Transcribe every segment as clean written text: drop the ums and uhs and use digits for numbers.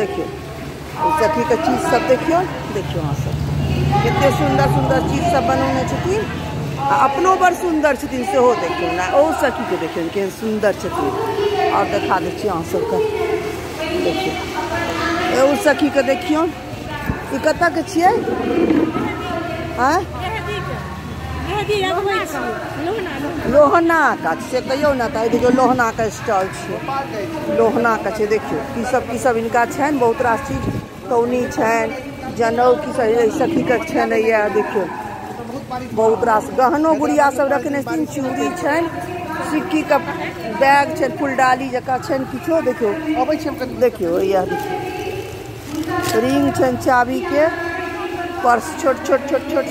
देखियो सखी के चीज सब देखियो देखियो अहाँ सब कते सुंदर सुंदर चीज सब बनौने छथिन आ अपनो बड़ सुंदर छथिन सेहो देखियो ना ओ सखी के देखियो केहन सुंदर छथिन और देखा दै छी अहाँ सबके देखियो ओ सखी के देखियो ई कतऽ के छियै हैं लोहना का से कहियो ना तऽ देखियो लोहना का स्टॉल छै लोहना का छै देखियो की सब इनका छनि बहुत रास चीज कौनी छनि जनऊ की सब सखी के छनि ये देखियो बहुत रास गहनो गुड़िया सब रखने छथिन चूड़ी छनि सिक्की के बैग छनि फुलडाली जकाँ छनि किछो देखियो अबै छै देखियो यह देखियो रिंग छनि चाबी के पर्स छोट छोट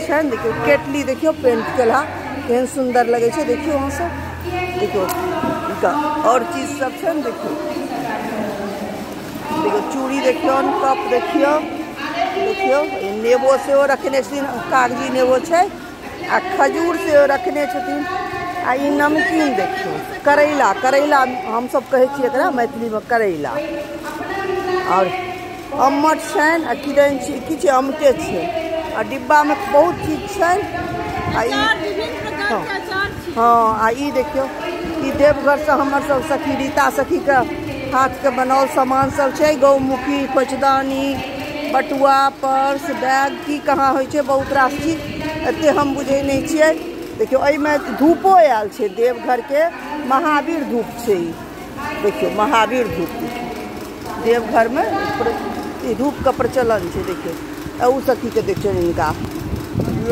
छनि देखियो केटली देखियो पेंट केला केहन सुंदर लगे छै देखियो अहाँ सब देखियो और चीज सब छनि देखियो देखियो चूड़ी देखियो कप देखियो देखियो नेबो सेहो रखने छथिन कागजी नेबो छै आ खजूर सेहो रखने छथिन आ ई नमकीन देखियो करैला हम सब कहै छियै एकरा मैथिली में करैला और अम्मट छनि आ किदैन छै की छै अमटे छै आ डिब्बा में बहुत चीज छनि आ ई हाँ आ ई देखियो ई देवघर से हमर सब सखी रीता सखी के हाथ के बनाओल सामान सब छै गौमुखी खोचदानी बटुआ पर्स बैग की कहाँ होइ छै बहुत रास चीज एते हम बुझै नहीं छियै देखियो एहिमे धूपो आयल छै देवघर के महावीर धूप छै देखियो महावीर धूप देवघर में धूप का प्रचलन है देखियो उ सखी के देखियो इनका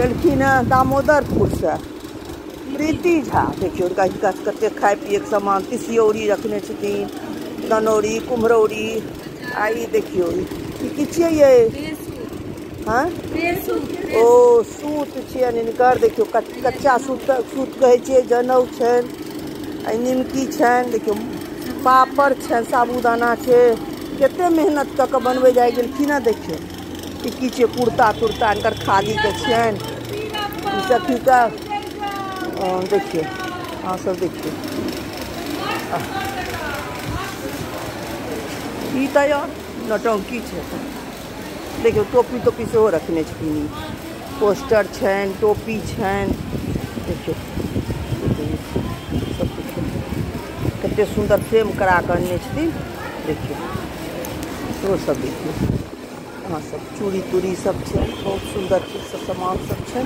एलखिन दामोदरपुर से प्रीति झा देखियो उनका कते खाए पिए के सामान तिसियौरी रखने छथिन दनौरी कुम्हरौरी आई देखियो की छियै ये हाँ ओ सूत छियनि इनकर देखियो कच्चा सूत कहै छियै जनऊ छनि आ निमकी छनि देखियो पापड़ छनि साबूदाना छै केते मेहनत कऽ के बनबै जाइ गेलखिन हँ देखियो की छै कुर्ता तुर्ता इनकर खादी के छनि ई सखी का देखियो अहाँ सब देखियो ई तऽ नौटंकी छै देखियो टोपी सेहो रखने छथिन पोस्टर छनि टोपी छनि देखियो सब कते सुंदर फ्रेम करा कऽ अनने छथिन देखियो वो सब देखियो अहाँ सब चूड़ी तूड़ी सब छै बहुत सुंदर चीज सब सामान सब छै।